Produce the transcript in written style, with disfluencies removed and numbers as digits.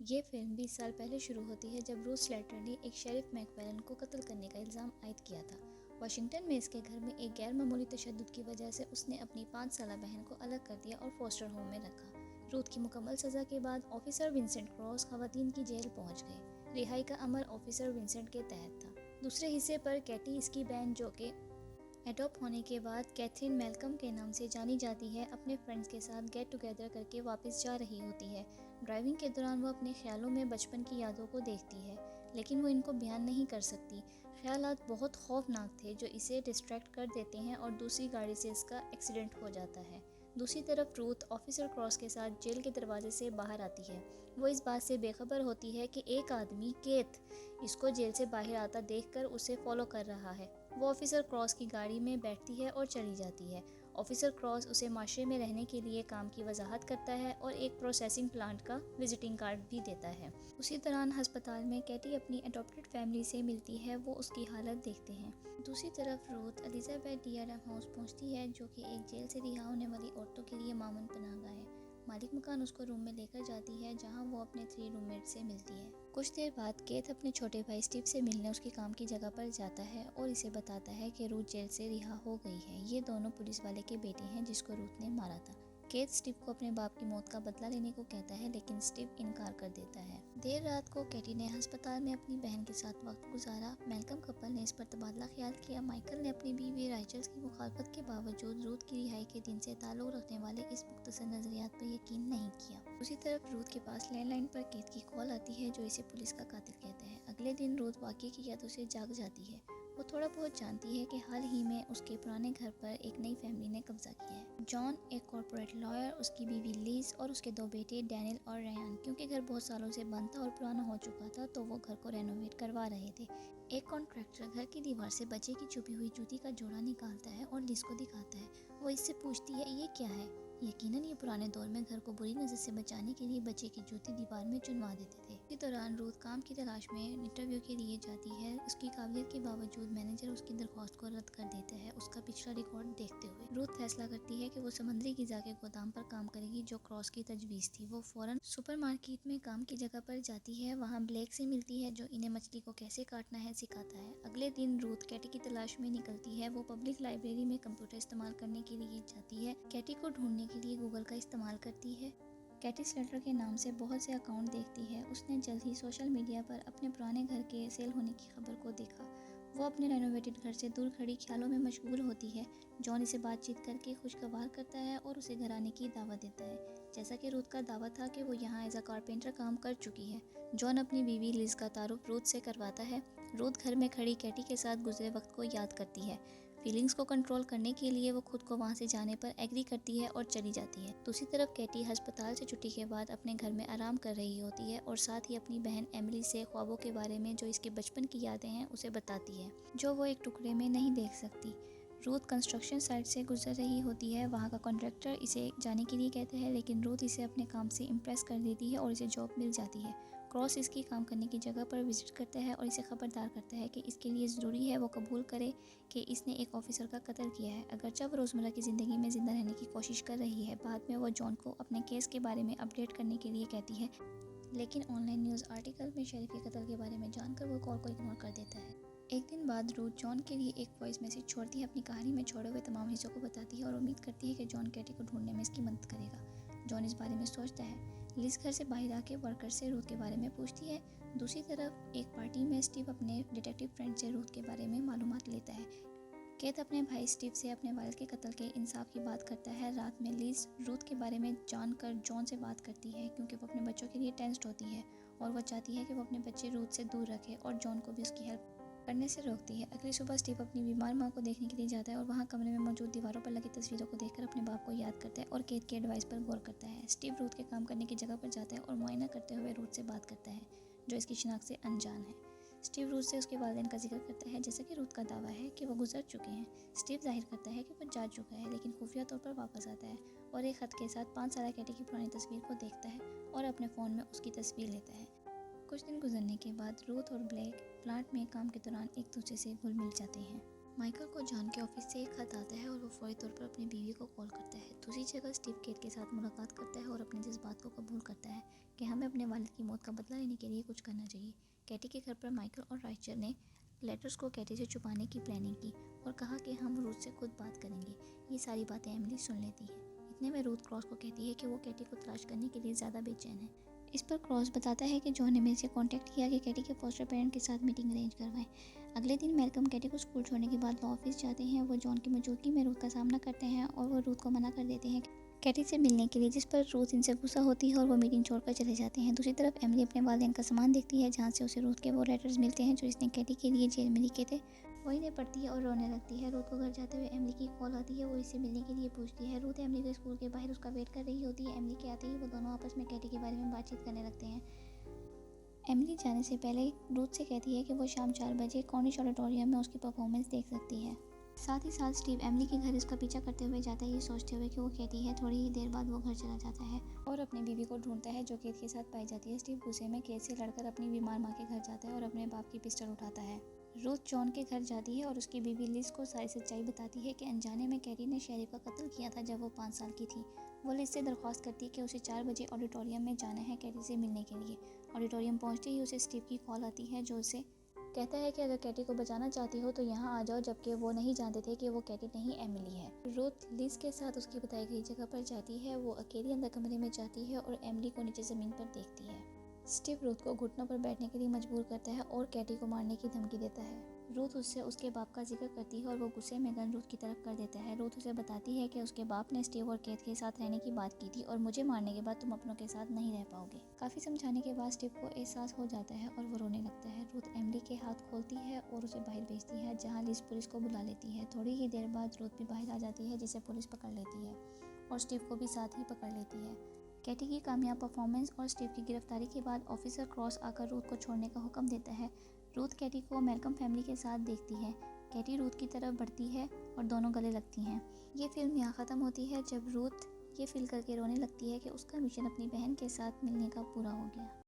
ये फिल्म 20 साल पहले शुरू होती है जब रूथ स्लेटर ने एक शेरिफ मैकवेलन को कत्ल करने का इल्ज़ाम आयद किया था। वाशिंगटन में इसके घर में एक गैर मामूली तशद्दुद की वजह से उसने अपनी 5 साला बहन को अलग कर दिया और फोस्टर होम में रखा। रूथ की मुकम्मल सज़ा के बाद ऑफिसर विंसेंट क्रॉस खवातीन की जेल पहुंच गए। रिहाई का अमर ऑफिसर विंसेंट के तहत था। दूसरे हिस्से पर कैटी, इसकी बहन जो कि एडॉप्ट होने के बाद कैथरीन मेलकम के नाम से जानी जाती है, अपने फ्रेंड्स के साथ गेट टुगेदर करके वापस जा रही होती है। ड्राइविंग के दौरान वो अपने ख्यालों में बचपन की यादों को देखती है, लेकिन वो इनको बयान नहीं कर सकती। ख्यालात बहुत खौफनाक थे जो इसे डिस्ट्रैक्ट कर देते हैं और दूसरी गाड़ी से इसका एक्सीडेंट हो जाता है। दूसरी तरफ रूथ ऑफिसर क्रॉस के साथ जेल के दरवाजे से बाहर आती है। वो इस बात से बेखबर होती है कि एक आदमी, केथ, इसको जेल से बाहर आता देखकर उसे फॉलो कर रहा है। वो ऑफिसर क्रॉस की गाड़ी में बैठती है और चली जाती है। ऑफिसर क्रॉस उसे माशरे में रहने के लिए काम की वजाहत करता है और एक प्रोसेसिंग प्लांट का विजिटिंग कार्ड भी देता है। उसी दौरान अस्पताल में कैटी अपनी अडॉप्टेड फैमिली से मिलती है, वो उसकी हालत देखते हैं। दूसरी तरफ रूथ एलिजाबेथ डीआरएम हाउस पहुंचती है, जो कि एक जेल से रिहा होने वाली औरतों के लिए मामून पनाहगाह है। मालिक मकान उसको रूम में लेकर जाती है, जहां वो अपने 3 रूममेट से मिलती है। कुछ देर बाद केथ अपने छोटे भाई स्टीव से मिलने उसके काम की जगह पर जाता है और इसे बताता है कि रूथ जेल से रिहा हो गई है। ये दोनों पुलिस वाले के बेटे हैं जिसको रूथ ने मारा था। केथ स्टीव को अपने बाप की मौत का बदला लेने को कहता है, लेकिन स्टीव इनकार कर देता है। देर रात को कैटी ने अस्पताल में अपनी बहन के साथ वक्त गुजारा। मेलकम कपल ने इस पर तबादला ख्याल किया। माइकल ने अपनी बीवी राइचल्स की मुखालफत के बावजूद रूथ की रिहाई के दिन से ताल्लुक रखने वाले इस मुख्तसर नजरियात पर यकीन नहीं किया। दूसरी तरफ रूथ के पास लैंडलाइन पर केथ की कॉल आती है, जो इसे पुलिस का कातिल कहते हैं। अगले दिन रूथ वाकये की यादों से जाग जाती है। वो थोड़ा बहुत जानती है कि हाल ही में उसके पुराने घर पर एक नई फैमिली ने कब्जा किया है। जॉन, एक कॉर्पोरेट लॉयर, उसकी बीवी लिज और उसके 2 बेटे डैनियल और रेयान। क्योंकि घर बहुत सालों से बंद था और पुराना हो चुका था, तो वो घर को रेनोवेट करवा रहे थे। एक कॉन्ट्रैक्टर घर की दीवार से बच्चे की छुपी हुई जूती का जोड़ा निकालता है और लिज को दिखाता है। वो इससे पूछती है, ये क्या है? यकीनन ये पुराने दौर में घर को बुरी नज़र से बचाने के लिए बच्चे की जूती दीवार में चुनवा देते थे। इसी दौरान रूथ काम की तलाश में इंटरव्यू के लिए जाती है। उसकी काबिलियत के बावजूद मैनेजर उसकी दरख्वास्त को रद्द कर देता है, उसका पिछला रिकॉर्ड देखते हुए। रूथ फैसला करती है कि वो समुद्री गिज़ा के गोदाम पर काम करेगी, जो क्रॉस की तजवीज़ थी। वो फौरन सुपरमार्केट में काम की जगह पर जाती है। वहाँ ब्लैक से मिलती है, जो इन्हें मछली को कैसे काटना है सिखाता है। अगले दिन रूथ कैटी की तलाश में निकलती है। वो पब्लिक लाइब्रेरी में कंप्यूटर इस्तेमाल करने के लिए जाती है। कैटी को ढूंढने के लिए गूगल का इस्तेमाल करती है। कैटी स्लेटर के नाम से बहुत से अकाउंट देखती है। उसने जल्द ही सोशल मीडिया पर अपने पुराने घर के सेल होने की खबर को देखा। वो अपने रेनोवेटेड घर से दूर खड़ी ख्यालों में मशगूल होती है। जॉन इसे बातचीत करके खुशगवार करता है और उसे घर आने की दावत देता है। जैसा कि रूथ का दावा था कि वो यहाँ एज अ कारपेंटर काम कर चुकी है। जॉन अपनी बीवी लिज का तारुफ रूथ से करवाता है। रूथ घर में खड़ी कैटी के साथ गुजरे वक्त को याद करती है। फीलिंग्स को कंट्रोल करने के लिए वो खुद को वहाँ से जाने पर एग्री करती है और चली जाती है। दूसरी तरफ कैटी अस्पताल से छुट्टी के बाद अपने घर में आराम कर रही होती है और साथ ही अपनी बहन एमिली से ख्वाबों के बारे में, जो इसके बचपन की यादें हैं, उसे बताती है, जो वो एक टुकड़े में नहीं देख सकती। रूथ कंस्ट्रक्शन साइट से गुजर रही होती है। वहाँ का कॉन्ट्रैक्टर इसे जाने के लिए कहता है, लेकिन रूथ इसे अपने काम से इम्प्रेस कर देती है और इसे जॉब मिल जाती है। क्रॉस इसकी काम करने की जगह पर विजिट करता है और इसे खबरदार करता है कि इसके लिए ज़रूरी है वो कबूल करे कि इसने एक ऑफिसर का कत्ल किया है, अगरचे वो रोज़मर्रा की ज़िंदगी में ज़िंदा रहने की कोशिश कर रही है। बाद में वो जॉन को अपने केस के बारे में अपडेट करने के लिए कहती है, लेकिन ऑनलाइन न्यूज़ आर्टिकल में शेरिफ के कत्ल के बारे में जानकर वो कॉल को इग्नोर कर देता है। एक दिन बाद रूथ जॉन के लिए एक वॉइस मैसेज छोड़ती है। अपनी कहानी में छोड़े हुए तमाम हिस्सों को बताती है और उम्मीद करती है कि जॉन कैटी को ढूंढने में इसकी मदद करेगा। जॉन इस बारे में सोचता है। लिज घर से बाहर आके वर्कर से रूथ के बारे में पूछती है। दूसरी तरफ एक पार्टी में स्टीव अपने डिटेक्टिव फ्रेंड से रूथ के बारे में मालूमात लेता है। केथ अपने भाई स्टीव से अपने वालिद के कत्ल के इंसाफ की बात करता है। रात में लिज रूथ के बारे में जानकर जॉन से बात करती है, क्योंकि वो अपने बच्चों के लिए टेंस्ड होती है और वह चाहती है कि वो अपने बच्चे रूथ से दूर रखे और जॉन को भी उसकी हेल्प करने से रोकती है। अगली सुबह स्टीव अपनी बीमार माँ को देखने के लिए जाता है और वहाँ कमरे में मौजूद दीवारों पर लगी तस्वीरों को देखकर अपने बाप को याद करता है और केथ के एडवाइस पर गौर करता है। स्टीव रूथ के काम करने की जगह पर जाता है और मुआयना करते हुए रूथ से बात करता है, जो इसकी शिनाख्त से अनजान है। स्टीव रूथ से उसके वालिदैन का जिक्र करता है, जैसा कि रूथ का दावा है कि वो गुजर चुके हैं। स्टीव जाहिर करता है कि वो जा चुका है, लेकिन खुफिया तौर पर वापस आता है और एक खत के साथ 5 साल कैटी की पुरानी तस्वीर को देखता है और अपने फ़ोन में उसकी तस्वीर लेता है। कुछ दिन गुजरने के बाद रूथ और ब्लैक प्लांट में काम के दौरान एक दूसरे से घुल मिल जाते हैं। माइकल को जॉन के ऑफिस से एक खत आता है और वो फौरी तौर पर अपनी बीवी को कॉल करता है। दूसरी जगह स्टीव केट के साथ मुलाकात करता है और अपने जज्बात को कबूल करता है कि हमें अपने वालिद की मौत का बदला लेने के लिए कुछ करना चाहिए। कैटी के घर पर माइकल और राइचल ने लेटर्स को कैटी से छुपाने की प्लानिंग की और कहा कि हम रूथ से खुद बात करेंगे। ये सारी बातें एमिली सुन लेती है। इतने में रूथ क्रॉस को कहती है कि वो कैटी को तलाश करने के लिए ज़्यादा बेचैन है। इस पर क्रॉस बताता है कि जॉन ने मेरे से कांटेक्ट किया कि कैटी के फॉस्टर पेरेंट के साथ मीटिंग अरेंज करवाएं। अगले दिन मैल्कम कैटी को स्कूल छोड़ने के बाद लॉ ऑफिस जाते हैं। वो जॉन की मौजूदगी में रूथ का सामना करते हैं और वो रूथ को मना कर देते हैं कैटी से मिलने के लिए, जिस पर रूथ इनसे गुस्सा होती है और वो मीटिंग छोड़कर चले जाते हैं। दूसरी तरफ एमिली अपने वालिदैन का सामान देखती है जहाँ से उसे रूथ के वो लेटर्स मिलते हैं जो इसने कैटी के लिए जेल में लिखे थे। वो इन्हें पढ़ती है और रोने लगती है। रूथ को घर जाते हुए एमिली की कॉल आती है। वो इससे मिलने के लिए पूछती है। रूथ एमिली को स्कूल के बाहर उसका वेट कर रही होती है। एमिली के आते ही वो दोनों आपस में कैटी के बारे में बातचीत करने लगते हैं। एमिली जाने से पहले रूथ से कहती है कि वो शाम 4 बजे कॉर्निश ऑडिटोरियम में उसकी परफॉर्मेंस देख सकती है। साथ ही साथ स्टीव एमिली के घर उसका पीछा करते हुए जाता है, ये सोचते हुए कि वो कैटी है। थोड़ी ही देर बाद वो घर चला जाता है और अपनी बीवी को ढूंढता है जो केट के साथ पाई जाती है। स्टीव गुस्से में केट से लड़कर अपनी बीमार माँ के घर जाता है और अपने बाप की पिस्टल उठाता है। रूथ जॉन के घर जाती है और उसकी बीवी लिज को सारी सच्चाई बताती है कि अनजाने में कैटी ने शेरिफ का कत्ल किया था जब वो 5 साल की थी। वो लिज से दरख्वास्त करती है कि उसे 4 बजे ऑडिटोरियम में जाना है कैटी से मिलने के लिए। ऑडिटोरियम पहुंचते ही उसे स्टीव की कॉल आती है जो उसे कहता है कि अगर कैटी को बचाना चाहती हो तो यहाँ आ जाओ, जबकि वो नहीं जानते थे कि वो कैटी नहीं एमिली है। रूथ लिज के साथ उसकी बताई गई जगह पर जाती है। वो अकेली अंदर कमरे में जाती है और एमिली को नीचे ज़मीन पर देखती है। स्टीव रूथ को घुटनों पर बैठने के लिए मजबूर करता है और कैटी को मारने की धमकी देता है। रूथ उससे उसके बाप का जिक्र करती है और वो गुस्से में गन रूथ की तरफ कर देता है। रूथ उसे बताती है कि उसके बाप ने स्टीव और केट के साथ रहने की बात की थी और मुझे मारने के बाद तुम अपनों के साथ नहीं रह पाओगे। काफ़ी समझाने के बाद स्टीव को एहसास हो जाता है और वो रोने लगता है। रूथ एमिली के हाथ खोलती है और उसे बाहर भेजती है जहाँ लिज पुलिस को बुला लेती है। थोड़ी ही देर बाद रूथ भी बाहर आ जाती है जिसे पुलिस पकड़ लेती है और स्टीव को भी साथ ही पकड़ लेती है। कैटी की कामयाब परफॉर्मेंस और स्टीव की गिरफ्तारी के बाद ऑफिसर क्रॉस आकर रूथ को छोड़ने का हुक्म देता है। रूथ कैटी को मैल्कम फैमिली के साथ देखती है। कैटी रूथ की तरफ बढ़ती है और दोनों गले लगती हैं। ये फिल्म यहाँ ख़त्म होती है जब रूथ ये फील करके रोने लगती है कि उसका मिशन अपनी बहन के साथ मिलने का पूरा हो गया।